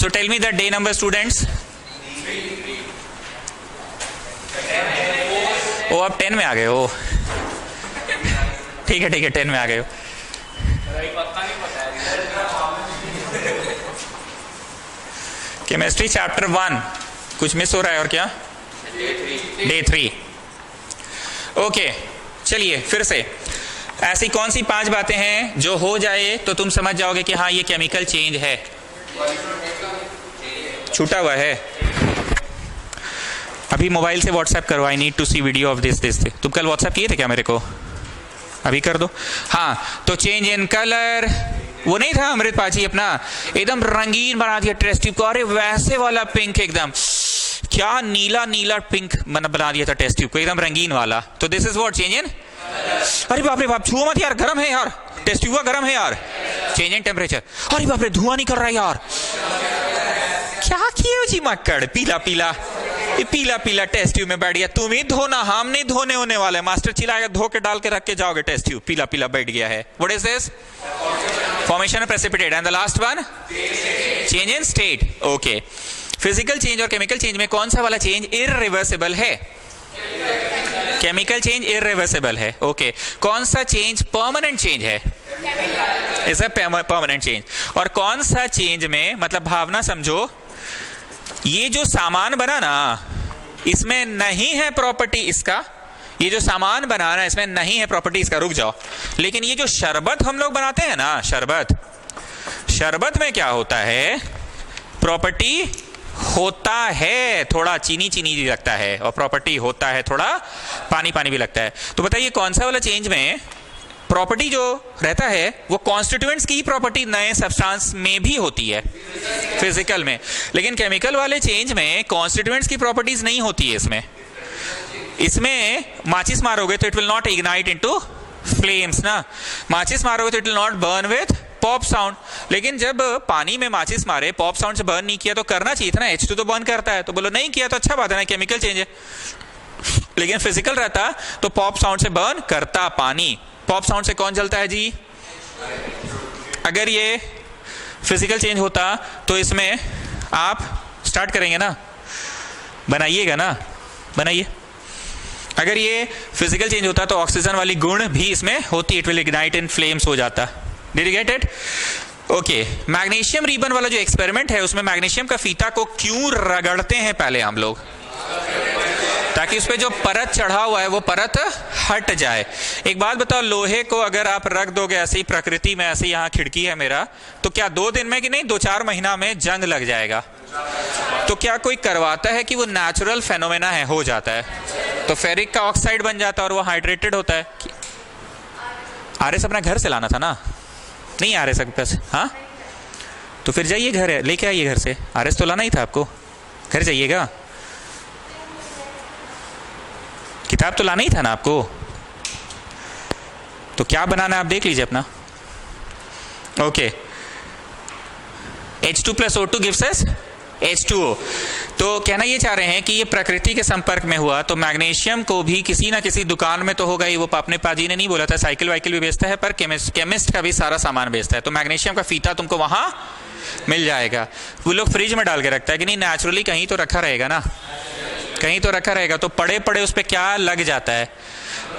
So tell me the day number, students. ओ आप 10 में आ गए हो, ठीक है 10 में आ गए हो। केमिस्ट्री चैप्टर 1 कुछ मिस हो रहा है और क्या? डे 3। ओके चलिए फिर से, ऐसी कौन सी 5 बातें हैं जो हो जाए तो तुम समझ जाओगे कि हाँ ये केमिकल चेंज है? छूटा हुआ है। अभी मोबाइल से व्हाट्सएप करो, I need to see video of this. तुम कल व्हाट्सएप किए थे क्या मेरे को? अभी कर दो। हाँ, तो चेंज इन कलर, वो नहीं था अमृत पाजी अपना एकदम रंगीन बना दिया टेस्ट ट्यूब को, अरे वैसे वाला पिंक एकदम, क्या नीला पिंक बना दिया था टेस्ट ट्यूब को, एकदम रंगीन वाला। तो this is what change in. अरे बाप रे बाप, छुओ मत यार, गर्म है यार, टेस्ट ट्यूब गर्म है यार। चेंज इन टेम्परेचर, अरे बाप रे धुआं निकल रहा है यार, क्या किए जी मक्कड़, पीला टेस्ट ट्यूब में बैठ गया। तुम ही धोना, हम नहीं धोने होने वाले, मास्टर चिल्लाएगा धो के डाल के रख के जाओगे टेस्ट ट्यूब, पीला बैठ गया है। What is this? Formation of precipitate. And the last one change in state. Okay, physical change और केमिकल चेंज में कौन सा वाला चेंज इररिवर्सिबल है? केमिकल चेंज इररिवर्सिबल है। ओके, कौन सा चेंज परमानेंट चेंज है? Is a permanent change. और कौन सा चेंज में, मतलब भावना समझो, ये जो सामान बना ना इसमें नहीं है प्रॉपर्टी इसका, ये जो सामान बनाना इसमें नहीं है प्रॉपर्टी इसका, रुक जाओ, लेकिन ये जो शरबत हम लोग बनाते हैं ना, शरबत में क्या होता है? प्रॉपर्टी होता है थोड़ा चीनी भी लगता है, और प्रॉपर्टी होता है थोड़ा पानी भी लगता है। तो बताइए कौन सा वाला चेंज में प्रॉपर्टी जो रहता है वो कॉन्स्टिट्यूएंट्स की प्रॉपर्टी नए सब्सटेंस में भी होती है फिजिकल में, लेकिन केमिकल वाले चेंज में कॉन्स्टिट्यूएंट्स की प्रॉपर्टीज नहीं होती है। इसमें माचिस मारोगे तो it will not ignite into flames ना, माचिस मारोगे तो it will not burn with pop sound. लेकिन जब पानी में माचिस मारे, पॉप साउंड से बर्न नहीं किया तो करना चाहिए था ना, H2 तो बर्न करता है, तो बोलो नहीं किया तो अच्छा बात है ना, केमिकल चेंज है। लेकिन फिजिकल रहता तो पॉप साउंड से बर्न करता पानी। पॉप साउंड से कौन जलता है जी? अगर ये फिजिकल चेंज होता तो इसमें आप स्टार्ट करेंगे ना, बनाइएगा ना, बनाइए। अगर ये फिजिकल चेंज होता तो ऑक्सीजन वाली गुण भी इसमें होती, it will ignite in flames हो जाता। Did you get it? Okay, magnesium ribbon वाला जो एक्सपेरिमेंट है उसमें मैग्नीशियम का फीता को क्यों रगड़ते हैं पहले हम लोग? ताकि उस पे जो परत चढ़ा हुआ है वो परत हट जाए। एक बात बताओ, लोहे को अगर आप रख दोगे ऐसी प्रकृति में, ऐसी यहाँ खिड़की है मेरा, तो क्या 2 दिन में कि नहीं 2-4 महीना में जंग लग जाएगा? तो क्या कोई करवाता है कि वो नेचुरल फेनोमेना है, हो जाता है? तो फेरिक का ऑक्साइड बन जाता है और वो हाइड्रेटेड होता है। आरएस अपना घर से लाना था ना, नहीं आरएस आपके पास? हाँ, तो फिर जाइए घर लेके आइए घर से, आरएस तो लाना ही था आपको, घर जाइएगा, किताब तो लाना ही था ना आपको। तो क्या बनाना है आप देख लीजिए अपना। Okay, H2 + O2 gives us H2O। तो कहना ये चाह रहे हैं कि ये प्रकृति के संपर्क में हुआ तो मैग्नीशियम को भी किसी ना किसी दुकान में तो होगा ही। वो अपने पाजी ने नहीं बोला था, साइकिल वाइकिल भी बेचता है, पर केमिस्ट का भी सारा सामान बेचता है। तो मैग्नीशियम का फीता तुमको वहां मिल जाएगा। वो लोग फ्रिज में डाल के रखता है कि नहीं, नेचुरली कहीं तो रखा रहेगा ना, कहीं तो रखा रहेगा। तो पड़े उस पर क्या लग जाता है?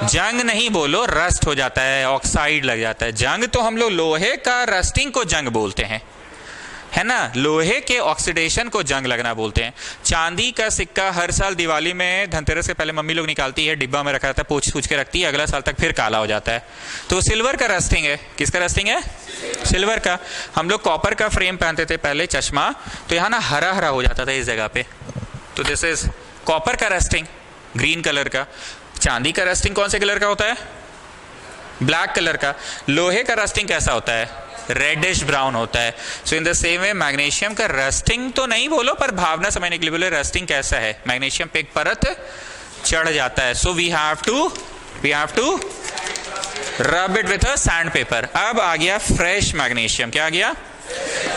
जंग नहीं बोलो, रस्ट हो जाता है, ऑक्साइड लग जाता है। जंग तो हम लोग लोहे का रस्टिंग को जंग बोलते हैं, है ना, लोहे के ऑक्सीडेशन को जंग लगना बोलते हैं। चांदी का सिक्का हर साल दिवाली में धनतेरस से पहले मम्मी लोग निकालती है, डिब्बा में रखा रहता है, पूछ के रखती है, अगला साल तक फिर काला हो जाता है। तो सिल्वर का रस्टिंग है। किसका रस्टिंग है? सिल्वर का। हम लोग कॉपर का फ्रेम पहनते थे पहले, चश्मा, तो यहाँ ना हरा हरा हो जाता था इस जगह पे। तो दिस इज कॉपर का रस्टिंग, ग्रीन कलर का। चांदी का रस्टिंग कौन से कलर का होता है? ब्लैक कलर का। लोहे का रस्टिंग कैसा होता है? रेडिश ब्राउन होता है। So in the same way magnesium का रस्टिंग तो नहीं बोलो, पर भावना समझने के लिए बोले रस्टिंग कैसा है? मैग्नीशियम पे एक परत चढ़ जाता है। So we have to rub it with a sandpaper. अब आ गया फ्रेश मैग्नीशियम। क्या आ गया?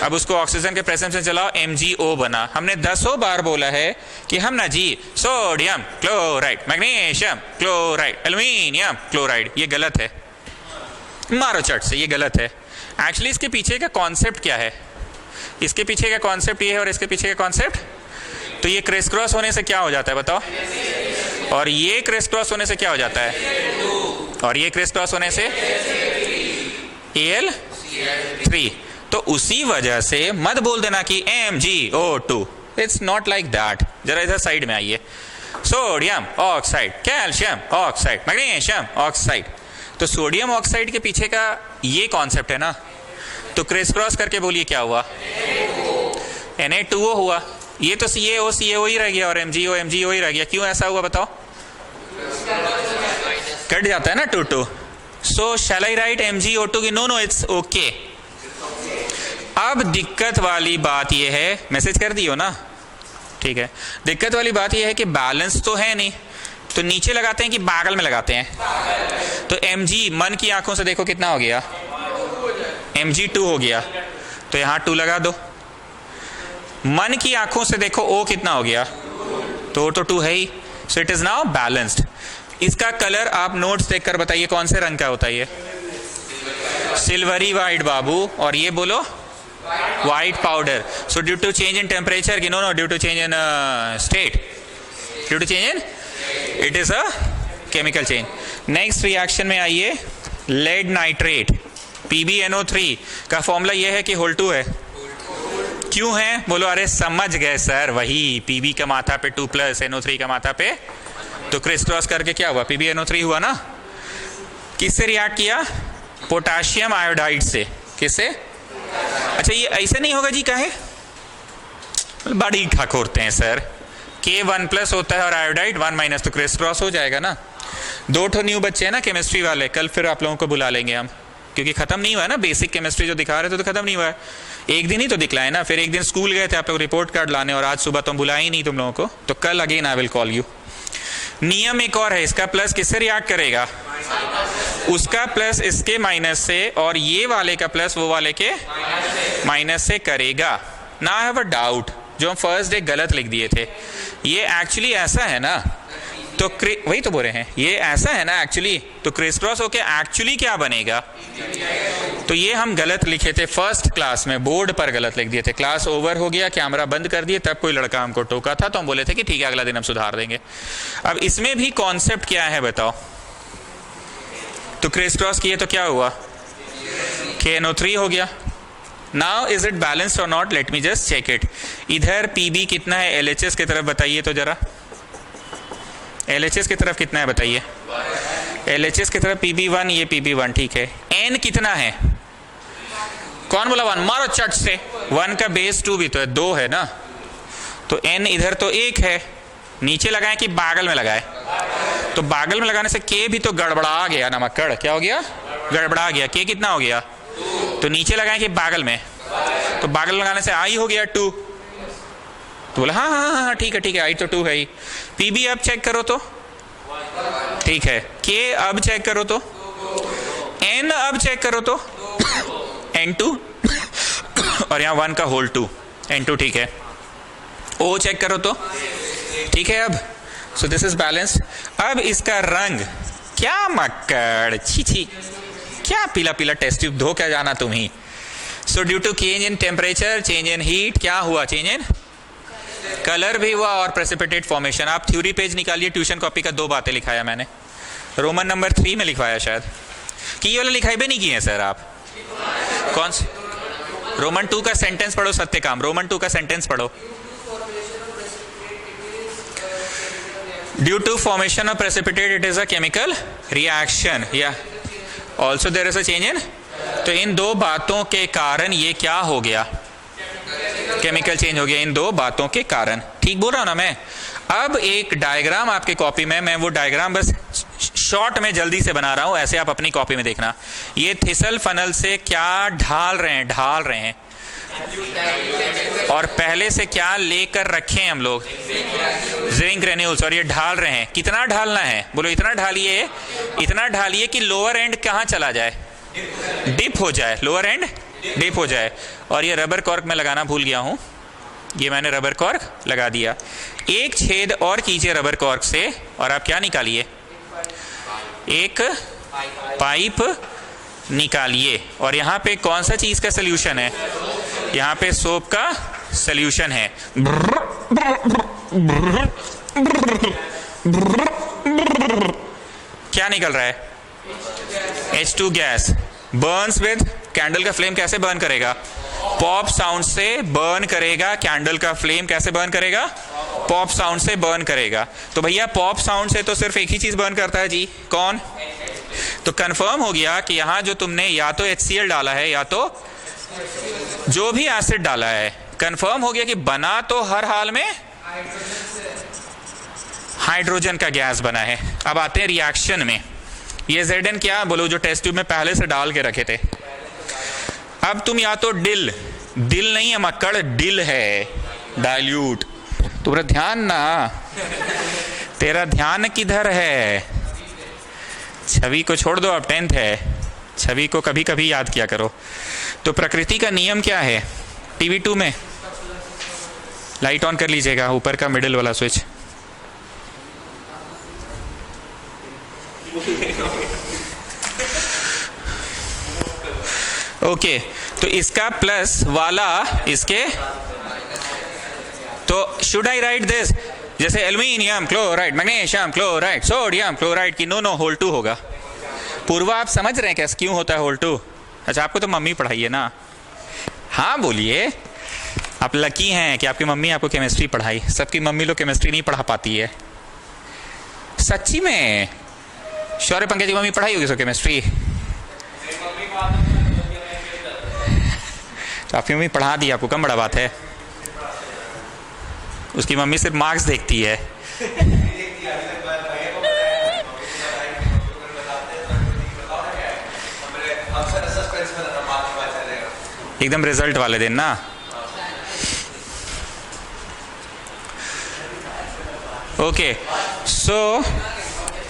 अब उसको ऑक्सीजन के प्रेजेंस में चलाओ, MgO बना। हमने 10 बार बोला है कि हम ना जी sodium chloride, magnesium chloride, aluminium chloride, ये गलत है। मारो चट से, ये गलत है। एक्चुअली इसके पीछे का कॉन्सेप्ट क्या है? इसके पीछे का कॉन्सेप्ट ये है और इसके पीछे का कॉन्सेप्ट, तो ये क्रिस क्रॉस होने से क्या हो जाता है बताओ, और ये क्रिस क्रॉस होने से क्या हो जाता है, और ये क्रिस क्रॉस होने से Al3। तो उसी वजह से मत बोल देना कि MgO2, it's not like that. जरा इधर साइड में आइए, sodium oxide, calcium oxide, magnesium oxide, तो सोडियम ऑक्साइड के पीछे का ये कॉन्सेप्ट है ना, तो क्रिस क्रॉस करके बोलिए क्या हुआ, Na2O हुआ। ये तो CaO ही रह गया और MgO ही रह गया। क्यों ऐसा हुआ बताओ, कट जाता है ना 2-2। सो शैल आई राइट MgO2 की, नो इट्स ओके। अब दिक्कत वाली बात ये है, मैसेज कर दियो ना, ठीक है, दिक्कत वाली बात ये है कि बैलेंस तो है नहीं, तो नीचे लगाते हैं कि बागल में लगाते हैं, तो Mg मन की आंखों से देखो कितना हो गया, Mg2 हो गया, तो यहां 2 लगा दो। मन की आंखों से देखो O कितना हो गया, तो 2 है ही, so it is now balanced. इसका कलर आप नोट्स देखकर बताइए कौन से रंग का होता है, ये सिल्वरी वाइट बाबू, और ये बोलो white powder. So due to change in temperature, no, due to change in state, due to change in, it is a chemical change. Next reaction में आइए, lead nitrate PbNO3 का फॉर्मूला ये है कि whole 2 है। क्यों है बोलो, अरे समझ गए सर, वही Pb का माथा पे 2 प्लस NO3 का माथा पे, तो क्रिस क्रॉस करके क्या हुआ, PbNO3 हुआ ना। किससे रिएक्ट किया, पोटाशियम आयोडाइड से। किससे, अच्छा ये ऐसे नहीं होगा जी, काहे बड़ी ठाकोरते हैं सर, K1 प्लस होता है और आयोडाइड 1 माइनस, तो क्रिस क्रॉस हो जाएगा ना। 2 न्यू बच्चे हैं ना केमिस्ट्री वाले, कल फिर आप लोगों को बुला लेंगे हम, क्योंकि खत्म नहीं हुआ है ना बेसिक केमिस्ट्री जो दिखा रहे थे, तो खत्म नहीं हुआ है, एक दिन ही तो दिखलाए ना। फिर एक दिन स्कूल गए थे आप लोग रिपोर्ट कार्ड लाने, और आज सुबह तुम बुलाए ही नहीं तुम लोगों को, तो कल again I will call you. नियम एक और है, इसका प्लस किससे रिएक्ट करेगा, उसका प्लस इसके माइनस से, और ये वाले का प्लस वो वाले के माइनस से करेगा ना। आई हैव अ डाउट, जो हम फर्स्ट डे गलत लिख दिए थे, ये एक्चुअली ऐसा है ना, तो वही तो बोल रहे हैं, ये ऐसा है ना एक्चुअली, तो क्रिस क्रॉस होके एक्चुअली क्या बनेगा, तो ये हम गलत लिखे थे फर्स्ट क्लास में, बोर्ड पर गलत लिख दिए थे। क्लास ओवर हो गया, कैमरा बंद कर दिए, तब कोई लड़का हमको टोका था, तो हम बोले थे कि ठीक है अगला दिन हम सुधार देंगे। अब इसमें भी कॉन्सेप्ट क्या है बताओ, तो क्रिस क्रॉस किए तो क्या हुआ, KNO3 हो गया। Now is it balanced or not, let me just check it. इधर Pb कितना है LHS की तरफ बताइए तो जरा, LHS की तरफ कितना है बताइए, LHS की तरफ Pb1, ये Pb1 ठीक है। N कितना है, कौन बोला 1, मारो चट से, 1 का बेस 2 भी तो है, 2 है ना, तो N इधर तो 1 है, नीचे लगाए कि बागल में लगाए, तो बागल में लगाने से K भी तो गड़बड़ा गया ना, मक्कड़ क्या हो गया, गड़बड़ा गया। K कितना हो गया, तो नीचे लगाए कि बागल में, तो बागल लगाने से I हो गया 2, तो बोला हाँ हाँ हाँ ठीक है I तो 2 है ही। Pb अब चेक करो तो ठीक है, K अब चेक करो तो, N अब चेक करो तो N2 और यहाँ 1 का होल 2 N2 ठीक है। O चेक करो तो ठीक है। अब सो दिस इज बैलेंस्ड। अब इसका रंग क्या मक्कड़, छी छी, क्या पीला पीला टेस्ट ट्यूब धो क्या जाना तुम ही। So due to change in temperature, change in heat, क्या हुआ, चेंज इन कलर भी हुआ और प्रेसिपिटेट फॉर्मेशन। आप थ्योरी पेज निकालिए, ट्यूशन कॉपी का 2 बातें लिखाया मैंने, रोमन नंबर 3 में लिखवाया शायद, कि ये वाला लिखाई भी नहीं किए हैं सर आप। कौन से रोमन 2 का सेंटेंस पढ़ो, सत्यकाम रोमन 2 का सेंटेंस पढ़ो। Due to formation of precipitate it is a chemical reaction, या also there is a change in. तो इन 2 बातों के कारण ये क्या हो गया, केमिकल चेंज हो गया इन 2 बातों के कारण। ठीक बोल रहा हूं ना मैं। अब एक डायग्राम आपके कॉपी में, मैं वो डायग्राम बस शॉर्ट में जल्दी से बना रहा हूं, ऐसे आप अपनी कॉपी में देखना। ये थिसल फनल से क्या ढाल रहे हैं और पहले से क्या लेकर रखे हैं हम लोग, जिंक ग्रेन्यूल्स, और ये ढाल रहे हैं। कितना ढालना है बोलो, इतना ढालिए कि लोअर एंड कहाँ चला जाए, डिप हो जाए, लोअर एंड डिप हो जाए। और ये रबर कॉर्क मैं लगाना भूल गया हूं, ये मैंने रबर कॉर्क लगा दिया। एक छेद और कीजिए रबर कॉर्क से, और आप क्या निकालिए, एक पाइप निकालिए। और यहाँ पे कौन सा चीज का सोल्यूशन है, यहाँ पे सोप का सॉल्यूशन है। क्या निकल रहा है? H2 gas Burns with, candle का फ्लेम कैसे बर्न करेगा? पॉप साउंड से बर्न करेगा। कैंडल का फ्लेम कैसे बर्न करेगा? पॉप साउंड से बर्न करेगा। तो भैया पॉप साउंड से तो सिर्फ एक ही चीज बर्न करता है जी, कौन? तो कंफर्म हो गया कि यहां जो तुमने या तो HCl डाला है या तो जो भी एसिड डाला है, कंफर्म हो गया कि बना तो हर हाल में हाइड्रोजन का गैस बना है। अब आते हैं रिएक्शन में। ये Zn क्या बोलो, जो टेस्ट ट्यूब में पहले से डाल के रखे थे। अब तुम या तो दिल नहीं है मक्कड़, डिल है, डाइल्यूट। तुम्हारा ध्यान ना, तेरा ध्यान किधर है? छवि को छोड़ दो, अब 10th है, छवि को कभी कभी याद किया करो। तो प्रकृति का नियम क्या है? टीवी 2 में लाइट ऑन कर लीजिएगा, ऊपर का मिडिल वाला स्विच। ओके, तो इसका प्लस वाला इसके, तो शुड आई राइट दिस जैसे aluminium chloride, magnesium chloride, sodium chloride की नो होल 2 होगा। पूर्वा आप समझ रहे हैं कैसे क्यों होता है होल 2? अच्छा, आपको तो मम्मी पढ़ाई है ना? हाँ बोलिए, आप लकी हैं कि आपकी मम्मी आपको केमिस्ट्री पढ़ाई। सबकी मम्मी लोग केमिस्ट्री नहीं पढ़ा पाती है। सच्ची में शौर्य पंकज की मम्मी पढ़ाई होगी सो केमिस्ट्री? तो आपकी मम्मी पढ़ा दी आपको, कम बड़ा बात है। उसकी मम्मी सिर्फ मार्क्स देखती है। एकदम रिजल्ट वाले दिन ना। Okay, so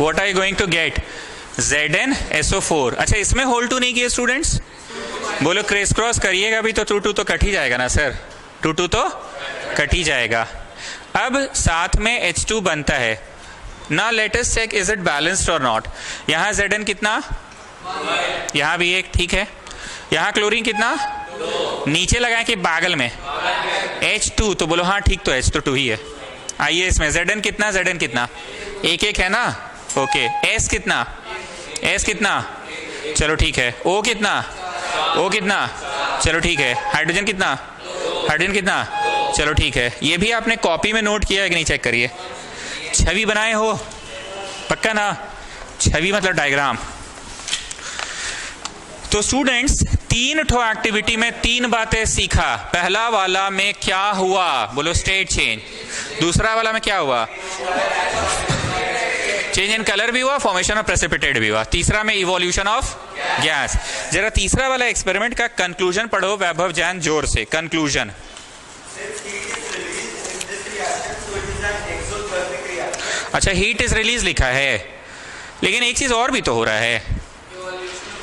what are you going to get? ZnSO4। अच्छा, इसमें होल 2 नहीं किए स्टूडेंट्स? बोलो क्रेस क्रॉस करिएगा भी तो 2 तो कट ही जाएगा ना सर, 2 तो कट ही जाएगा। अब साथ में H2 बनता है ना। Let us check is it balanced or not. यहाँ Zn कितना? यहाँ भी एक, ठीक है। यहाँ क्लोरीन कितना? नीचे लगाए कि बागल में? H2, तो बोलो हाँ ठीक, तो H तो 2 ही है। आइए इसमें Zn कितना? Zn कितना? एक है ना? ओके, S कितना? S कितना? चलो ठीक है। O कितना? O कितना? चलो ठीक है। हाइड्रोजन कितना? हाइड्रोजन कितना? चलो ठीक है। ये भी आपने कॉपी में नोट किया है कि नहीं, चेक करिए। छवि बनाए हो पक्का ना? छवि मतलब डायग्राम। तो स्टूडेंट्स 3 ठो एक्टिविटी में 3 बातें सीखा। पहला वाला में क्या हुआ? बोलो स्टेट चेंज। दूसरा वाला में क्या हुआ? चेंज इन कलर भी हुआ, फॉर्मेशन ऑफ प्रेसिपिटेट भी हुआ। तीसरा में इवोल्यूशन ऑफ गैस। जरा तीसरा वाला एक्सपेरिमेंट का कंक्लूजन पढ़ो वैभव जैन, जोर से कंक्लूजन। अच्छा, हीट इज रिलीज लिखा है, लेकिन एक चीज और भी तो हो रहा है,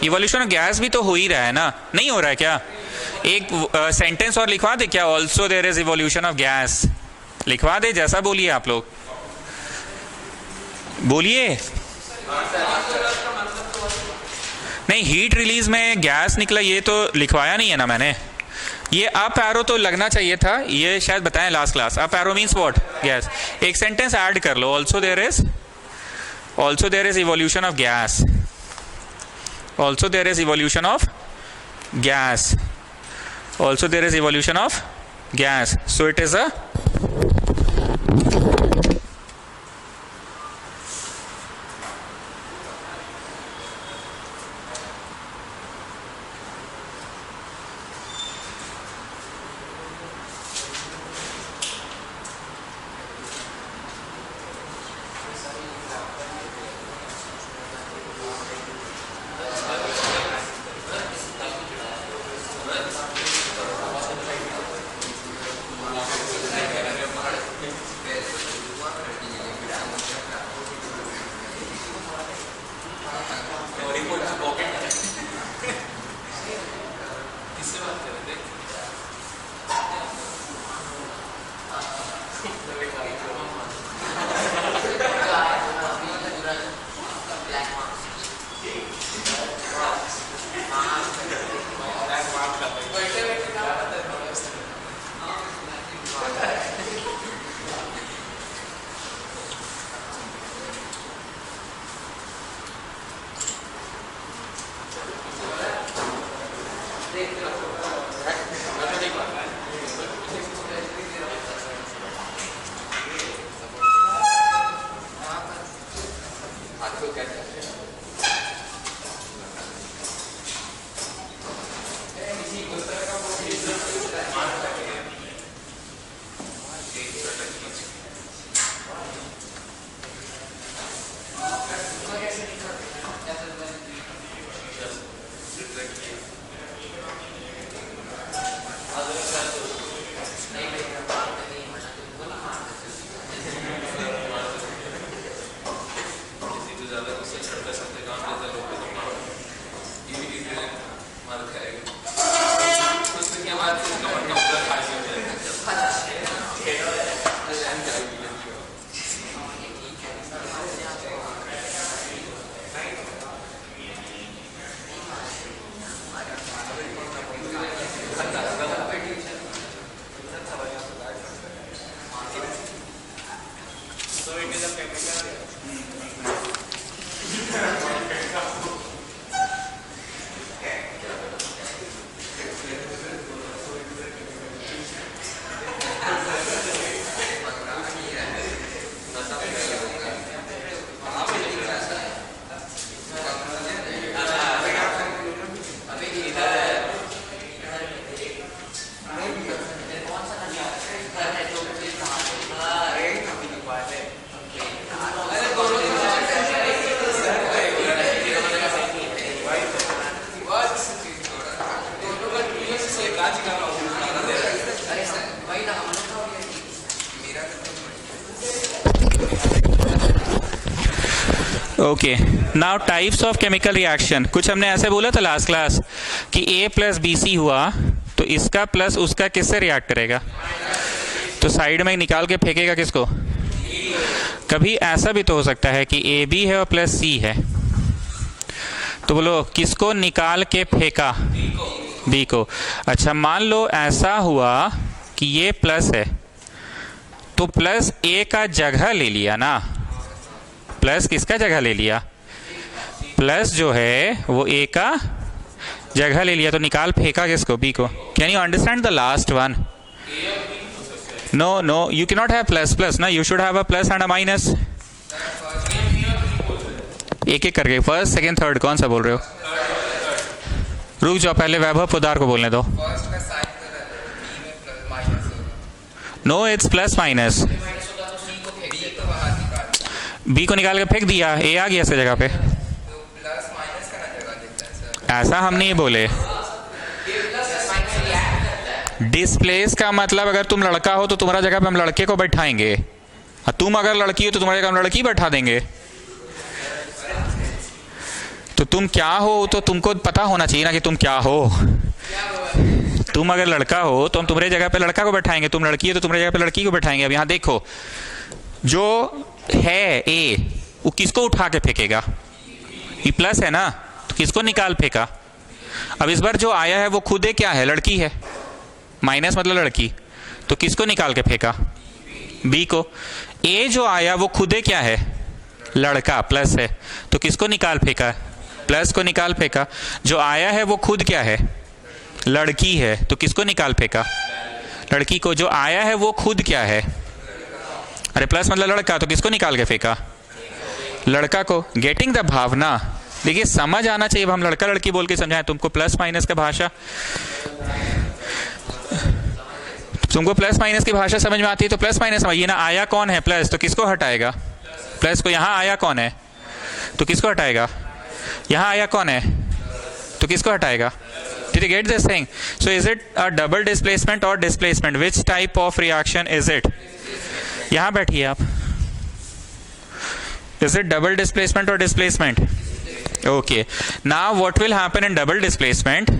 इवोल्यूशन ऑफ गैस भी तो हो ही रहा है ना? नहीं हो रहा है क्या? एक सेंटेंस और लिखवा दे क्या? Also there is evolution of gas लिखवा दे। जैसा बोलिए आप लोग, बोलिए। नहीं, हीट रिलीज में गैस निकला ये तो लिखवाया नहीं है ना मैंने। ये अप एरो तो लगना चाहिए था, ये शायद बताएं last class. Up arrow means what? Gas. एक सेंटेंस ऐड कर लो, also there is evolution of gas. Also there is evolution of gas. Also there is evolution of gas. So it is a okay, now types of chemical reaction. कुछ हमने ऐसे बोला था last class कि A plus BC हुआ तो इसका plus उसका किससे रिएक्ट करेगा, तो साइड में निकाल के फेंकेगा किसको। कभी ऐसा भी तो हो सकता है कि AB है और प्लस C है, तो बोलो किसको निकाल के फेंका, B को। अच्छा, मान लो ऐसा हुआ कि ये प्लस है तो प्लस A का जगह ले लिया ना, प्लस किसका जगह ले लिया, प्लस जो है वो A का जगह ले लिया, तो निकाल फेंका किसको, B को। Can you understand the last one? No no, you can not have plus plus ना, you should have a plus and a minus. एक एक करके, फर्स्ट सेकंड थर्ड, कौन सा बोल रहे हो? रुक जाओ, पहले वैभव पोदार को बोलने दो। No, it's plus minus. B को निकाल के फेंक दिया, A आ गया इसकी जगह पे। ऐसा हम नहीं बोले। डिस्प्लेस का मतलब अगर तुम लड़का हो तो तुम्हारा जगह पे हम लड़के को बैठाएंगे, और तुम अगर लड़की हो तो तुम्हारी जगह हम लड़की बैठा देंगे। तो तुम क्या हो तो तुमको पता होना चाहिए ना कि तुम क्या हो। तुम अगर लड़का हो तो हम तुम्हारी जगह पे लड़का को बैठाएंगे, तुम लड़की हो तो तुम्हारी जगह पे लड़की को बैठाएंगे। अब यहाँ देखो, जो है A वो किसको उठा के फेंकेगा, ये प्लस है ना, तो किसको निकाल फेंका। अब इस बार जो आया है वो खुद है, क्या है, लड़की है, माइनस मतलब लड़की, तो किसको निकाल के फेंका, B को। A जो आया वो खुद है, क्या है, लड़का, प्लस है, तो किसको निकाल फेंका, प्लस को निकाल फेंका। जो आया है वो खुद क्या है, लड़की है, तो किसको निकाल फेंका, लड़की को। जो आया है वो खुद क्या है, अरे प्लस मतलब लड़का, तो किसको निकाल के फेंका, लड़का को। गेटिंग द भावना। देखिए समझ आना चाहिए, हम लड़का लड़की बोल के समझाएं तुमको, प्लस माइनस का भाषा, तुमको प्लस माइनस की भाषा समझ में आती है तो प्लस माइनस समझिए ना। आया कौन है, प्लस, तो किसको हटाएगा, प्लस को। यहाँ आया कौन है तो किसको हटाएगा, यहाँ आया कौन है तो किसको हटाएगा। Did you get this thing? So is it a double displacement or displacement? Which type of reaction is it? यहाँ बैठिए आप। Is it double displacement or displacement? Okay. Now what will happen in double displacement?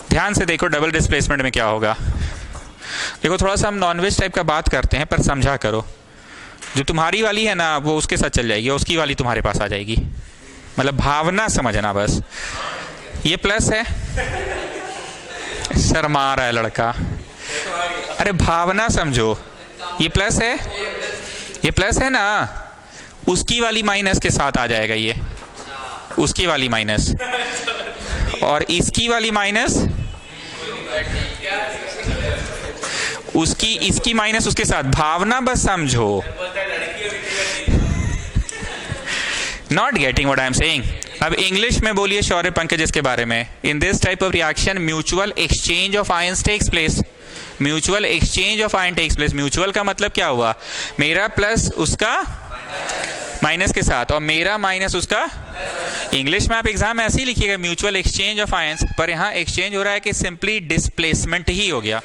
ध्यान से देखो double displacement में क्या होगा। देखो थोड़ा सा हम नॉनवेज टाइप का बात करते हैं, पर समझा करो। जो तुम्हारी वाली है ना वो उसके साथ चल जाएगी, उसकी वाली तुम्हारे पास आ जाएगी। मतलब भावना समझना बस। ये प्लस है, शर्मा रहा है लड़का, अरे भावना समझो। ये प्लस है, ये प्लस है ना, उसकी वाली माइनस के साथ आ जाएगा, ये उसकी वाली माइनस, और इसकी वाली माइनस उसकी, इसकी माइनस उसके साथ। भावना बस समझो। Not getting what I am saying. अब इंग्लिश में बोलिए शौर्य पंकज इसके बारे में। In this type of reaction mutual exchange of ions takes place. Mutual exchange of ion takes place. Mutual का मतलब क्या हुआ, मेरा प्लस उसका माइनस के साथ, और मेरा माइनस उसका। इंग्लिश में आप एग्जाम में ऐसे ही लिखिएगा म्यूचुअल एक्सचेंज ऑफ आयंस, पर यहाँ एक्सचेंज हो रहा है कि सिंपली डिस्प्लेसमेंट ही हो गया।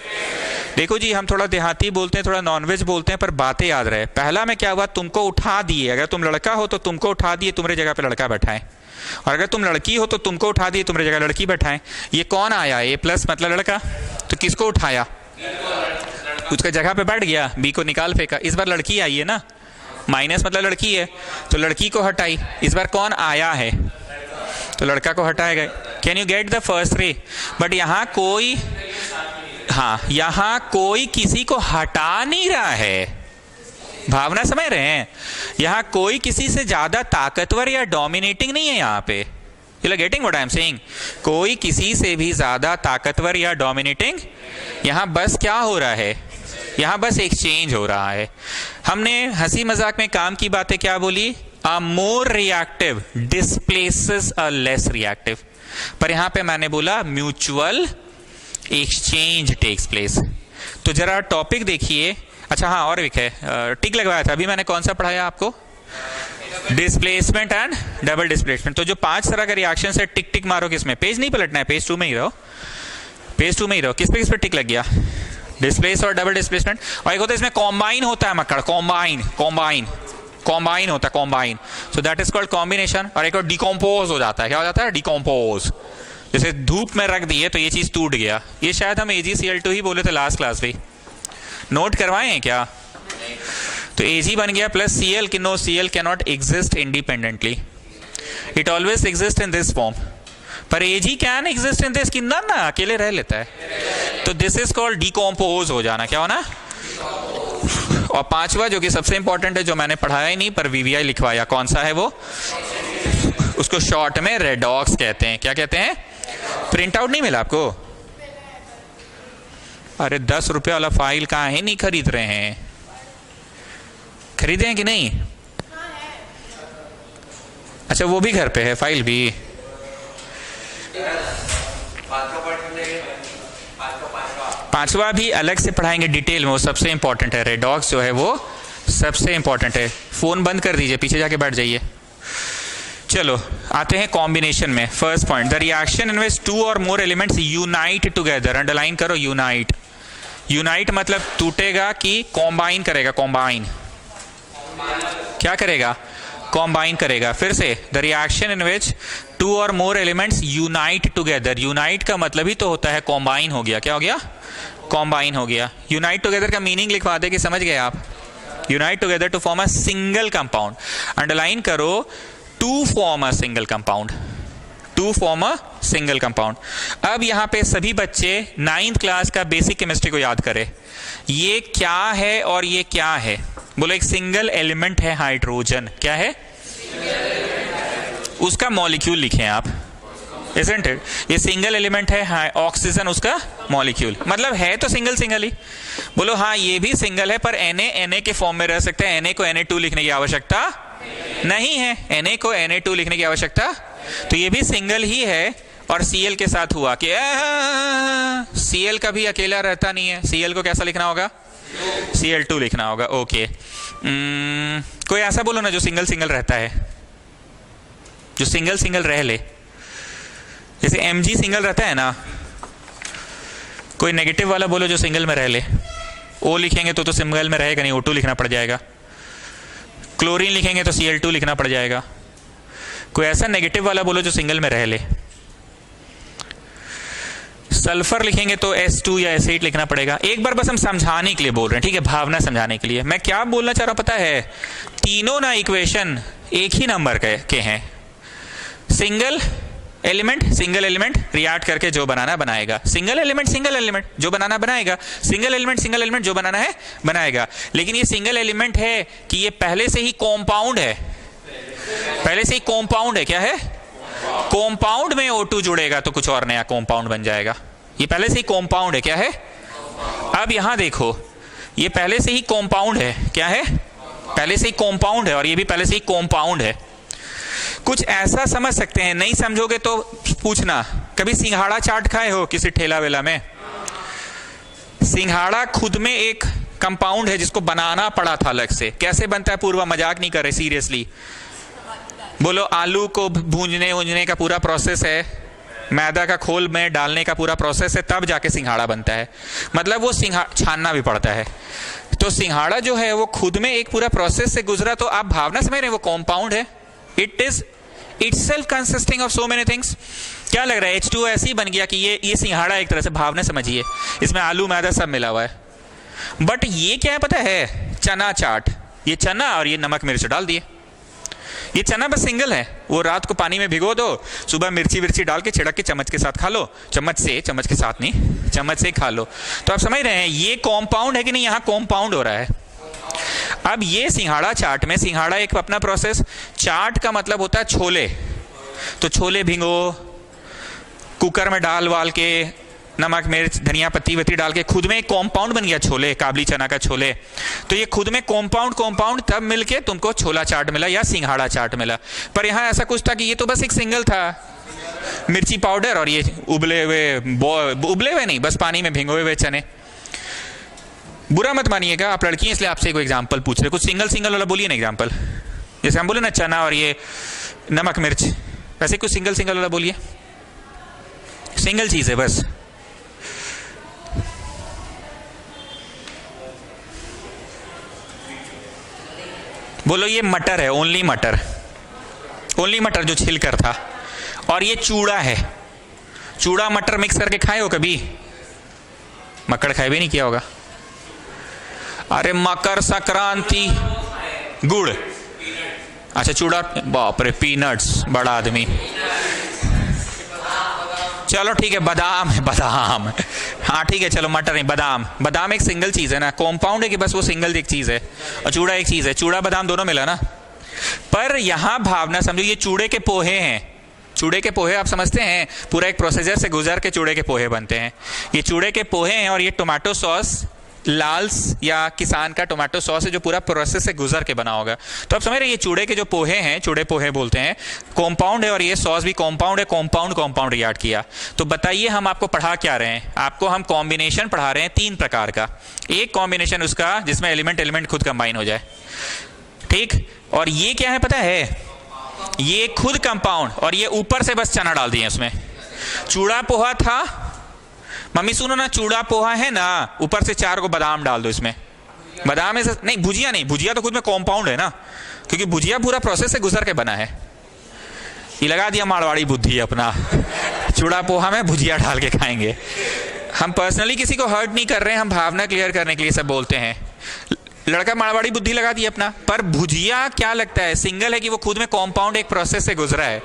देखो जी, हम थोड़ा देहाती बोलते हैं, थोड़ा नॉनवेज बोलते हैं, पर बातें याद रहे। पहला में क्या हुआ, तुमको उठा दिए। अगर तुम लड़का हो तो तुमको उठा दिए, तुम्हारी जगह पे लड़का बैठाएं, और अगर तुम लड़की हो तो तुमको उठा दिए, तुम्हारी जगह लड़की बैठाएं। ये कौन आया, ए प्लस मतलब लड़का, तो किसको उठाया, उसका जगह पे बैठ गया, बी को निकाल फेंका। इस बार लड़की आई है ना, माइनस मतलब लड़की है, तो लड़की को हटाई। इस बार कौन आया है, तो लड़का को हटाएगा। Can you get the first ray. But यहाँ कोई, हाँ यहाँ कोई किसी को हटा नहीं रहा है, भावना समझ रहे हैं? यहां कोई किसी से ज्यादा ताकतवर या डोमिनेटिंग नहीं है यहां पे। You are getting what I am saying? कोई किसी से भी ज्यादा ताकतवर या डोमिनेटिंग, यहां बस क्या हो रहा है, यहां बस एक्सचेंज हो रहा है। हमने हंसी मजाक में काम की बातें क्या बोली? A more reactive displaces a less reactive, पर यहां पे मैंने बोला म्यूचुअल एक्सचेंज टेक्स प्लेस। तो जरा टॉपिक देखिए। अच्छा हाँ, और एक है, टिक लगवाया था अभी मैंने, कौन सा पढ़ाया आपको? Displacement and double displacement. तो जो 5 तरह का रिएक्शन है, टिक टिक मारो किसमें? पेज नहीं पलटना है, पेज 2 में ही रहो, पेज 2 में ही रहो। किस पे टिक लग गया? डिस्प्लेस और डबल डिस्प्लेसमेंट। और एक होता है इसमें कॉम्बाइन होता है मक्कड़, कॉम्बाइन होता है, combine, so that is called combination. और एक और डिकम्पोज हो जाता है, क्या हो जाता है? डिकम्पोज। जैसे धूप में रख दिए तो ये चीज टूट गया। ये शायद हम AgCl2 ही बोले थे लास्ट क्लास में, नोट करवाए हैं क्या? तो Ag बन गया प्लस Cl, कि no, Cl cannot exist independently, it always exist in this form. पर Ag can exist in this, कि ना अकेले रह लेता है। तो दिस इज कॉल्ड डिकम्पोज हो जाना। क्या होना? और 5वां जो कि सबसे इंपॉर्टेंट है, जो मैंने पढ़ाया ही नहीं पर VVI लिखवाया, कौन सा है वो? उसको शॉर्ट में रेडॉक्स कहते हैं। क्या कहते हैं? प्रिंट आउट नहीं मिला आपको? अरे 10 रुपये वाला फाइल कहाँ है? नहीं खरीद रहे हैं? खरीदे हैं कि नहीं? अच्छा, वो भी घर पे है, फाइल भी। 5वां भी अलग से पढ़ाएंगे डिटेल में, वो सबसे इंपॉर्टेंट है। रेडॉक्स जो है वो सबसे इंपॉर्टेंट है। फोन बंद कर दीजिए, पीछे जाके बैठ जाइए। चलो आते हैं कॉम्बिनेशन में। First point, the reaction in which 2 or more elements unite together. Underline करो, यूनाइट। यूनाइट मतलब टूटेगा कि कॉम्बाइन करेगा? कॉम्बाइन। क्या करेगा? कॉम्बाइन करेगा। फिर से, the reaction in which 2 or more elements unite together. Unite का मतलब ही तो होता है कॉम्बाइन हो गया। क्या हो गया? कॉम्बाइन हो गया। यूनाइट टुगेदर का मीनिंग लिखवा दे कि समझ गए आप? Unite together to form a single compound. Underline करो, to form a single compound, to form a single compound. अब यहां पे सभी बच्चे 9th क्लास का बेसिक केमिस्ट्री को याद करें। ये क्या है और ये क्या है? बोलो, एक सिंगल एलिमेंट है हाइड्रोजन। क्या है? उसका मॉलिक्यूल लिखें आप, isn't it? ये सिंगल एलिमेंट है ऑक्सीजन, उसका मॉलिक्यूल। मतलब है तो सिंगल सिंगल ही। बोलो हाँ, ये भी सिंगल है, पर Na के फॉर्म में रह सकते हैं। Na को Na2 लिखने की आवश्यकता नहीं है। Na को Na2 लिखने की आवश्यकता, तो ये भी सिंगल ही है। और Cl के साथ हुआ कि Cl कभी अकेला रहता नहीं है। Cl को कैसा लिखना होगा? Cl2 लिखना होगा। ओके, कोई ऐसा बोलो ना जो सिंगल सिंगल रहता है, जो सिंगल सिंगल रह ले। जैसे Mg सिंगल रहता है ना। कोई नेगेटिव वाला बोलो जो सिंगल में रह ले। O लिखेंगे तो सिंगल में रहेगा नहीं, O2 लिखना पड़ जाएगा। क्लोरीन लिखेंगे तो Cl2 लिखना पड़ जाएगा। कोई ऐसा नेगेटिव वाला बोलो जो सिंगल में रह ले। सल्फर लिखेंगे तो S2 या S8 लिखना पड़ेगा। एक बार बस हम समझाने के लिए बोल रहे हैं, ठीक है, भावना समझाने के लिए। मैं क्या बोलना चाह रहा हूं पता है? तीनों ना इक्वेशन एक ही नंबर के हैं। सिंगल एलिमेंट रिएक्ट करके जो बनाना बनाएगा, सिंगल एलिमेंट जो बनाना बनाएगा, सिंगल एलिमेंट जो बनाना है बनाएगा। लेकिन ये सिंगल एलिमेंट है कि ये पहले से ही कॉम्पाउंड है, पहले से ही कॉम्पाउंड है। क्या है? कॉम्पाउंड में O2 जुड़ेगा तो कुछ और नया कॉम्पाउंड बन जाएगा। ये पहले से ही कॉम्पाउंड है। क्या है? अब यहां देखो, ये पहले से ही कॉम्पाउंड है। क्या है? पहले से ही कॉम्पाउंड है, और ये भी पहले से ही कॉम्पाउंड है। कुछ ऐसा समझ सकते हैं, नहीं समझोगे तो पूछना। कभी सिंघाड़ा चाट खाए हो किसी ठेला वेला में? सिंघाड़ा खुद में एक कंपाउंड है जिसको बनाना पड़ा था अलग से। कैसे बनता है? पूर्वा मजाक नहीं कर रहे, सीरियसली बोलो। आलू को भूंजने का पूरा प्रोसेस है, मैदा का खोल में डालने का पूरा प्रोसेस है, तब जाके सिंघाड़ा बनता है। मतलब वो छानना भी पड़ता है। तो सिंघाड़ा जो है वो खुद में एक पूरा प्रोसेस से गुजरा। तो आप भावना समझ रहे हैं, वो कॉम्पाउंड है। It is itself consisting of so many things। क्या लग रहा है? H2 ऐसे ही बन गया कि ये सिंघाड़ा एक तरह से, भावना समझिए, इसमें आलू मैदा सब मिला हुआ है। बट ये क्या है पता है? चना चाट। ये चना और ये नमक मिर्च डाल दिए। ये चना बस सिंगल है, वो रात को पानी में भिगो दो, सुबह मिर्ची डाल के छिड़क के चम्मच के साथ खा लो। चम्मच के साथ नहीं, चम्मच से खा लो। तो आप समझ रहे हैं ये कॉम्पाउंड है कि नहीं? यहाँ कॉम्पाउंड हो रहा है। अब ये सिंघाड़ा चाट में, सिंघाड़ा एक अपना प्रोसेस, चाट का मतलब होता है छोले। तो छोले भिंगो, कुकर में डाल वाल के, नमक मिर्च धनिया पत्ती वत्ती डाल के खुद में एक कॉम्पाउंड बन गया छोले, काबली चना का छोले। तो ये खुद में कॉम्पाउंड तब मिलके तुमको छोला चाट मिला या सिंघाड़ा चाट मिला। पर यहाँ ऐसा कुछ था कि ये तो बस एक सिंगल था, मिर्ची पाउडर और ये उबले हुए नहीं, बस पानी में भिंगोए हुए चने। बुरा मत मानिएगा, आप लड़की हैं इसलिए आपसे कोई एग्जाम्पल पूछ रहे, कुछ सिंगल वाला बोलिए ना एग्जाम्पल। जैसे हम बोले ना चना और ये नमक मिर्च, वैसे कुछ सिंगल वाला बोलिए। सिंगल चीज है बस। बोलो ये मटर है, ओनली मटर जो छिलकर था। और ये चूड़ा है, चूड़ा मटर मिक्स करके खाए हो कभी? मक्कड़ खाए भी नहीं किया होगा। अरे मकर संक्रांति, गुड़, अच्छा चूड़ा, बाप रे पीनट्स, बड़ा आदमी। चलो ठीक है, बादाम है, बादाम, हाँ ठीक है चलो मटर नहीं, बादाम एक सिंगल चीज है ना, कॉम्पाउंड है कि बस वो सिंगल एक चीज है, और चूड़ा एक चीज है, चूड़ा बादाम दोनों मिला ना। पर यहां भावना समझो, ये चूड़े के पोहे हैं। चूड़े के पोहे आप समझते हैं, पूरा एक प्रोसीजर से गुजर के चूड़े के पोहे बनते हैं। ये चूड़े के पोहे हैं और ये टोमेटो सॉस, लाल्स या किसान का टोमेटो सॉस है जो पूरा प्रोसेस से गुजर के बना होगा। तो आप समझ रहे हैं, ये चूड़े के जो पोहे हैं, चूड़े पोहे बोलते हैं, कॉम्पाउंड है और ये सॉस भी कॉम्पाउंड है, कॉम्पाउंड याद किया। तो बताइए हम आपको पढ़ा क्या रहे हैं? आपको हम कॉम्बिनेशन पढ़ा रहे हैं 3 प्रकार का। एक कॉम्बिनेशन उसका जिसमें एलिमेंट खुद कंबाइन हो जाए, ठीक। और ये क्या है पता है? ये खुद कंपाउंड, और ये ऊपर से बस चना डाल दिए उसमें। चूड़ा पोहा था, मम्मी सुनो ना, चूड़ा पोहा है ना, ऊपर से 4 को बादाम डाल दो इसमें। बादाम है नहीं, भुजिया नहीं, भुजिया तो खुद में कॉम्पाउंड है ना, क्योंकि भुजिया पूरा प्रोसेस से गुजर के बना है। ये लगा दिया मारवाड़ी बुद्धि अपना, चूड़ा पोहा में भुजिया डाल के खाएंगे। हम पर्सनली किसी को हर्ट नहीं कर रहे हैं, हम भावना क्लियर करने के लिए सब बोलते हैं। लड़का मारवाड़ी बुद्धि लगा दी अपना। पर भुजिया क्या लगता है? सिंगल है कि वो खुद में कॉम्पाउंड एक प्रोसेस से गुजरा है।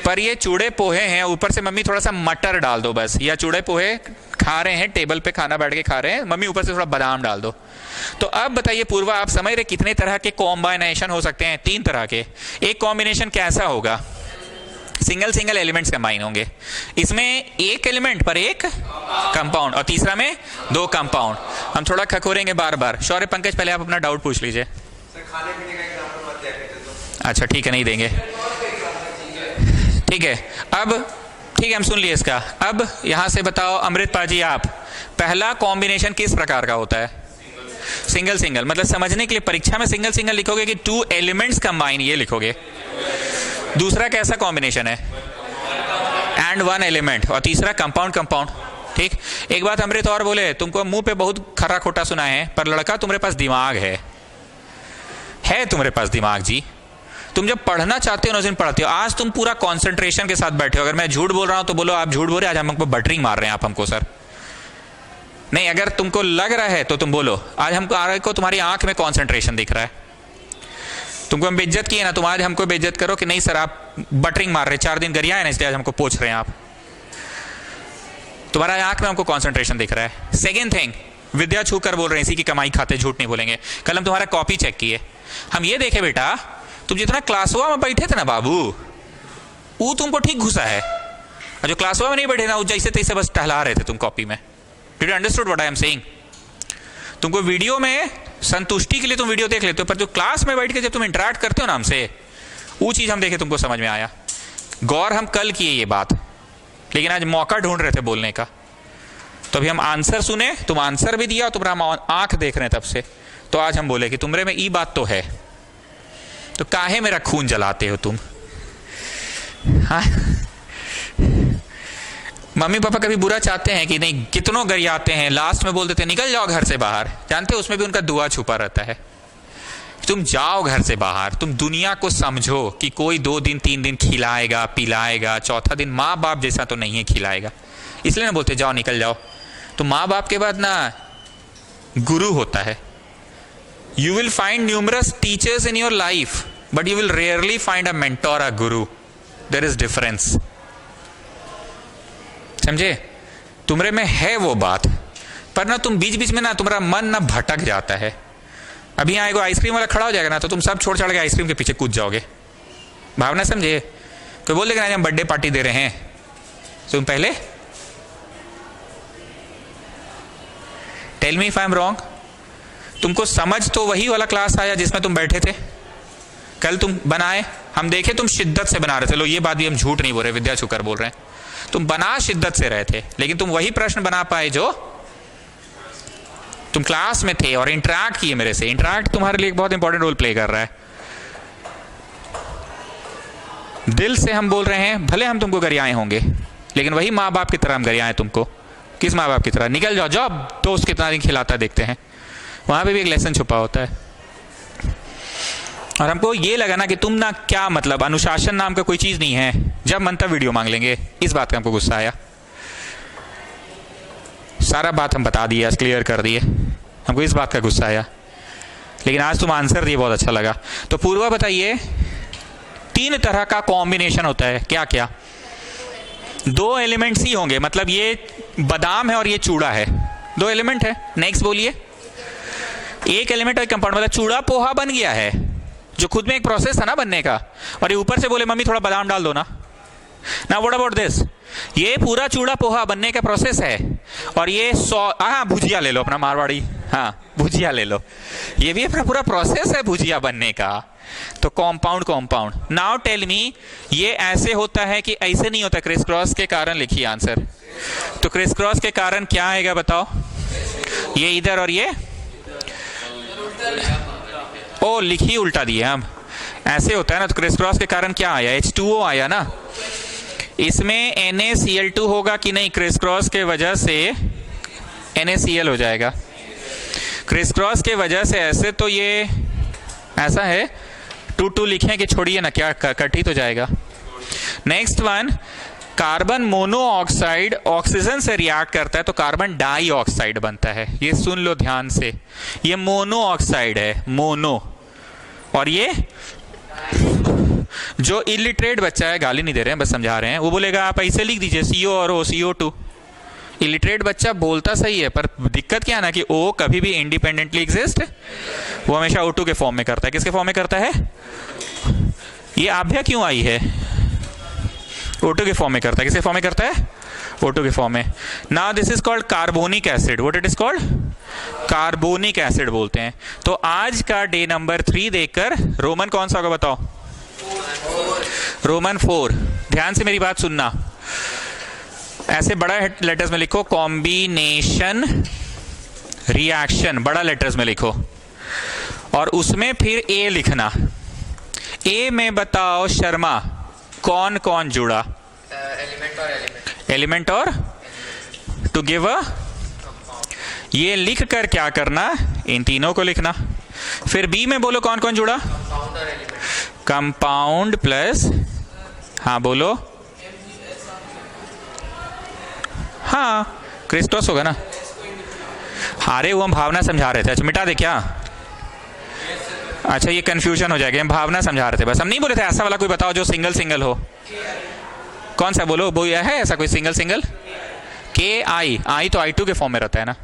पर ये चूड़े पोहे हैं, ऊपर से मम्मी थोड़ा सा मटर डाल दो बस, या चूड़े पोहे खा रहे हैं, टेबल पे खाना बैठ के खा रहे हैं, मम्मी ऊपर से थोड़ा बादाम डाल दो। तो अब बताइए पूर्वा, आप समझ रहे कितने तरह के कॉम्बिनेशन हो सकते हैं? 3 तरह के। एक कॉम्बिनेशन कैसा होगा? सिंगल एलिमेंट्स कंबाइन होंगे, इसमें एक एलिमेंट पर एक कंपाउंड, और तीसरा में 2 कंपाउंड। हम थोड़ा खखोरेंगे बार बार। शौर्य पंकज पहले आप अपना डाउट पूछ लीजिए। खाने पीने का एग्जांपल मत दिया करते तो। अच्छा ठीक है, नहीं देंगे, ठीक है। अब ठीक है, हम सुन लिए इसका। अब यहां से बताओ अमृतपाल जी, आप पहला कॉम्बिनेशन किस प्रकार का होता है? सिंगल। मतलब समझने के लिए परीक्षा में सिंगल लिखोगे कि 2 एलिमेंट्स कंबाइन, ये लिखोगे। दूसरा कैसा कॉम्बिनेशन है? एंड 1 एलिमेंट, और तीसरा कंपाउंड। ठीक। एक बात अमृत और बोले, तुमको मुंह पे बहुत खरा खोटा सुना है, पर लड़का तुम्हारे पास दिमाग है तुम्हारे पास दिमाग जी। तुम जब पढ़ना चाहते हो ना, उस दिन पढ़ते हो। आज तुम पूरा कॉन्सेंट्रेशन के साथ बैठे हो। अगर मैं झूठ बोल रहा हूं तो बोलो आप झूठ बोल रहे, आज हमको बटरिंग मार रहे हैं आप हमको सर। नहीं, अगर तुमको लग रहा है तो तुम बोलो आज हमको तुम्हारी आंख में कॉन्सेंट्रेशन दिख रहा है। तुमको हम बेइज्जत किए ना, तुम आज हमको बेइज्जत करो कि नहीं सर आप बटरिंग मार रहे, 4 दिन गरिया है ना इसलिए आज हमको पूछ रहे हैं आप। तुम्हारा आंख में हमको कॉन्सेंट्रेशन दिख रहा है। सेकेंड थिंग, विद्या छू कर बोल रहे हैं, इसी की कमाई खाते, झूठ नहीं बोलेंगे। कल हम तुम्हारा कॉपी चेक किए, हम ये देखे बेटा तुम जितना क्लासवा में बैठे थे ना बाबू, वो तुमको ठीक घुसा है, और जो क्लासवा में नहीं बैठे ना, वो जैसे तैसे बस टहला रहे थे तुम कॉपी में। Did you understood what I am saying? तुमको वीडियो में संतुष्टि के लिए तुम वीडियो देख लेते हो, पर जो क्लास में बैठ के जब तुम इंटरेक्ट करते हो ना हमसे, वो चीज हम देखे तुमको समझ में आया। गौर हम कल किए ये बात, लेकिन आज मौका ढूंढ रहे थे बोलने का। तो अभी हम आंसर सुने, तुम आंसर भी दिया, तुम्हारा आंख देख रहे हैं तब से। तो आज हम बोले कि तुमरे में ई बात तो है, तो काहे मेरा खून जलाते हो तुम? हाँ, मम्मी पापा कभी बुरा चाहते हैं कि नहीं? कितनों गरियाते हैं, लास्ट में बोल देते निकल जाओ घर से बाहर। जानते हो उसमें भी उनका दुआ छुपा रहता है। तुम जाओ घर से बाहर, तुम दुनिया को समझो कि कोई 2 दिन 3 दिन खिलाएगा पिलाएगा, चौथा दिन माँ बाप जैसा तो नहीं है खिलाएगा, इसलिए ना बोलते जाओ निकल जाओ। तो माँ बाप के बाद ना गुरु होता है। You will find numerous teachers in your life, but you will rarely find a mentor, a guru. There is difference, समझे? तुमरे में है वो बात, पर ना तुम बीच बीच में ना तुम्हारा मन ना भटक जाता है। अभी यहाँ एगो आइसक्रीम वाला खड़ा हो जाएगा ना, तो तुम सब छोड़ छाड़ के आइसक्रीम के पीछे कूद जाओगे। भावना समझे? तो बोल देगा हम बर्थडे पार्टी दे रहे हैं, तुम पहले tell me if I am wrong. तुमको समझ तो वही वाला क्लास आया जिसमें तुम बैठे थे कल, तुम बनाए, हम देखे तुम शिद्दत से बना रहे थे। लो ये बात भी हम झूठ नहीं बोल रहे, विद्या छुकर बोल रहे हैं, तुम बना शिद्दत से रहे थे, लेकिन तुम वही प्रश्न बना पाए जो तुम क्लास में थे और इंटरैक्ट किए मेरे से। इंटरैक्ट तुम्हारे लिए एक बहुत इंपॉर्टेंट रोल प्ले कर रहा है। दिल से हम बोल रहे हैं, भले हम तुमको गरियाए होंगे, लेकिन वही माँ बाप की तरह हम गरियाए तुमको। किस माँ बाप की तरह? निकल जाओ जॉब, दोस्त कितना दिन खिलाता देखते हैं, वहां पे भी एक लेसन छुपा होता है। और हमको ये लगा ना कि तुम ना क्या मतलब अनुशासन नाम का कोई चीज नहीं है, जब मन तब वीडियो मांग लेंगे, इस बात का हमको गुस्सा आया। सारा बात हम बता दिए, क्लियर कर दिए, हमको इस बात का गुस्सा आया। लेकिन आज तुम आंसर दिए, बहुत अच्छा लगा। तो पूर्वा बताइए, 3 तरह का कॉम्बिनेशन होता है, क्या क्या? 2 एलिमेंट्स ही होंगे, मतलब ये बादाम है और ये चूड़ा है, 2 एलिमेंट है। नेक्स्ट बोलिए। एक एलिमेंट और एक कंपाउंड, मतलब चूड़ा पोहा बन गया है, जो खुद में एक प्रोसेस था ना बनने का, और ये ऊपर से बोले मम्मी थोड़ा बादाम डाल दो ना। ना व्हाट अबाउट दिस? ये पूरा चूड़ा पोहा बनने का प्रोसेस है, और ये भुजिया ले लो अपना मारवाड़ी, हाँ भुजिया ले लो, ये भी अपना पूरा प्रोसेस है भुजिया बनने का। तो compound compound. Now tell me, ये ऐसे होता है कि ऐसे नहीं होता? क्रिस क्रॉस के कारण लिखिए आंसर। तो क्रिस क्रॉस के कारण क्या आएगा बताओ? ये इधर और ये ओ लिखिए उल्टा दिए हम, ऐसे होता है ना। तो क्रिस क्रॉस के कारण क्या आया? H2O आया ना। इसमें NaCl2 होगा कि नहीं? क्रिस क्रॉस के वजह से NaCl हो जाएगा। क्रिस क्रॉस के वजह से ऐसे, तो ये ऐसा है 2 लिखें कि छोड़िए ना, क्या कट ही तो जाएगा। Next one, carbon monoxide oxygen से रिएक्ट करता है तो कार्बन डाइऑक्साइड बनता है। ये सुन लो ध्यान से, ये मोनोऑक्साइड है, मोनो। और ये जो इलिटरेट बच्चा है, गाली नहीं दे रहे हैं बस समझा रहे हैं, वो बोलेगा आप ऐसे लिख दीजिए CO और O, CO2। इलिटरेट बच्चा बोलता सही है, पर दिक्कत क्या है ना कि O कभी भी इंडिपेंडेंटली एग्जिस्ट, वो हमेशा O2 के फॉर्म में करता है। किसके फॉर्म में करता है? ये आभ्या क्यों आई है? O2 के फॉर्म में करता है। किसके फॉर्म में करता है? O2 के फॉर्म में। Now this is called carbonic acid. What it is called? Carbonic acid बोलते हैं। तो आज का डे नंबर 3 देखकर रोमन कौन सा होगा बताओ? रोमन 4। ध्यान से मेरी बात सुनना, ऐसे बड़ा लेटर्स में लिखो, कॉम्बिनेशन रिएक्शन बड़ा लेटर्स में लिखो, और उसमें फिर A लिखना। A में बताओ शर्मा कौन कौन जुड़ा? एलिमेंट और टू गिव अ, ये लिख कर क्या करना? इन तीनों को लिखना। फिर B में बोलो कौन कौन जुड़ा? कंपाउंड प्लस, हाँ बोलो, हाँ क्रिस क्रॉस होगा ना। अरे वो हम भावना समझा रहे थे। अच्छा मिटा दे क्या? अच्छा ये कंफ्यूजन हो जाएगा, हम भावना समझा रहे थे बस, हम नहीं बोले थे। ऐसा वाला कोई बताओ जो सिंगल सिंगल हो। कौन सा बोलो? वो है ऐसा कोई सिंगल सिंगल? KI तो I2 के फॉर्म में रहता है ना।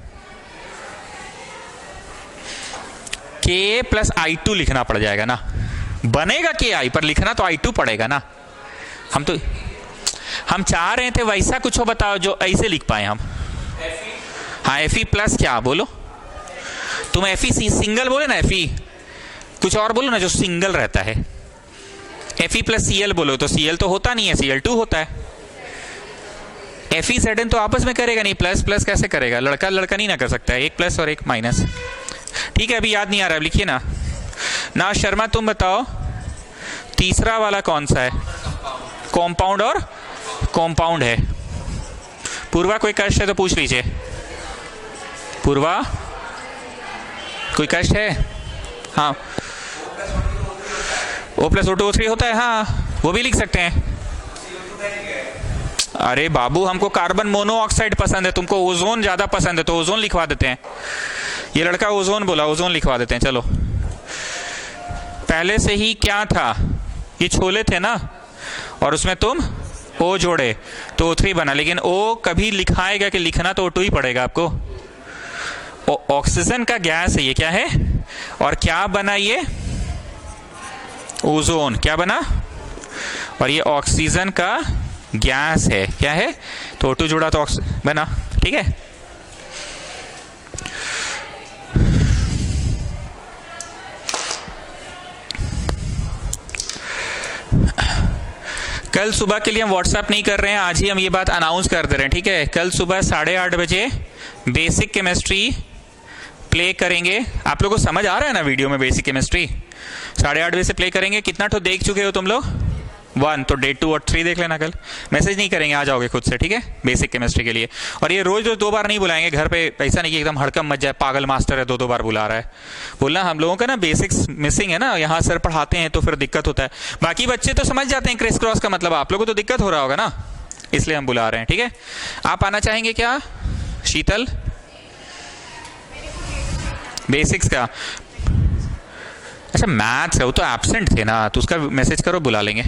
K प्लस I2 लिखना पड़ जाएगा ना, बनेगा KI पर लिखना तो I2 पड़ेगा ना। हम चाह रहे थे वैसा कुछ हो बताओ जो ऐसे लिख पाए हम। हाँ Fe प्लस क्या बोलो? तुम Fe सिंगल बोले ना, Fe कुछ और बोलो ना जो सिंगल रहता है। Fe प्लस Cl बोलो तो Cl तो होता नहीं है, Cl2 होता है। FeZn तो आपस में करेगा नहीं, प्लस प्लस कैसे करेगा? लड़का लड़का नहीं ना कर सकता है, एक प्लस और एक माइनस। ठीक है अभी याद नहीं आ रहा, लिखिए ना। ना शर्मा तुम बताओ तीसरा वाला कौन सा है? कंपाउंड और कंपाउंड है। पूर्वा कोई कष्ट है तो पूछ लीजिए। पूर्वा कोई कष्ट है? हाँ O प्लस O2 O3 होता है, हाँ वो भी लिख सकते हैं। अरे बाबू हमको कार्बन मोनोऑक्साइड पसंद है, तुमको ओजोन ज्यादा पसंद है, तो ओजोन लिखवा देते हैं। ये लड़का ओजोन बोला, ओजोन लिखवा देते हैं। चलो पहले से ही क्या था? ये छोले थे ना, और उसमें तुम O जोड़े तो O3 बना। लेकिन O कभी लिखाएगा कि लिखना तो O2 ही पड़ेगा आपको। ऑक्सीजन का गैस है ये, क्या है? और क्या बना ये ओजोन, क्या बना, और ये ऑक्सीजन का गैस है, क्या है, तो O2 जुड़ा तो बना, ठीक है। कल सुबह के लिए हम व्हाट्सएप नहीं कर रहे हैं, आज ही हम ये बात अनाउंस कर दे रहे हैं, ठीक है। कल सुबह 8:30 बजे बेसिक केमिस्ट्री प्ले करेंगे। आप लोगों को समझ आ रहा है ना वीडियो में बेसिक केमिस्ट्री? 8:30 बजे से प्ले करेंगे। कितना तो देख चुके हो तुम लोग? 1, तो डे 2 और 3 देख लेना कल। मैसेज नहीं करेंगे, आ जाओगे खुद से, ठीक है, बेसिक केमिस्ट्री के लिए। और ये रोज रोज 2 बार नहीं बुलाएंगे घर पे, ऐसा नहीं कि एकदम हड़कम मच जाए, पागल मास्टर है 2-2 बार बुला रहा है। बोलना हम लोगों का ना बेसिक्स मिसिंग है ना, यहाँ सर पढ़ाते हैं तो फिर दिक्कत होता है। बाकी बच्चे तो समझ जाते हैं क्रिस क्रॉस का मतलब, आप लोगों को तो दिक्कत हो रहा होगा ना, इसलिए हम बुला रहे हैं, ठीक है। आप आना चाहेंगे क्या शीतल? बेसिक्स का, अच्छा मैथ्स है, वो तो एब्सेंट थे ना, तो उसका मैसेज करो, बुला लेंगे।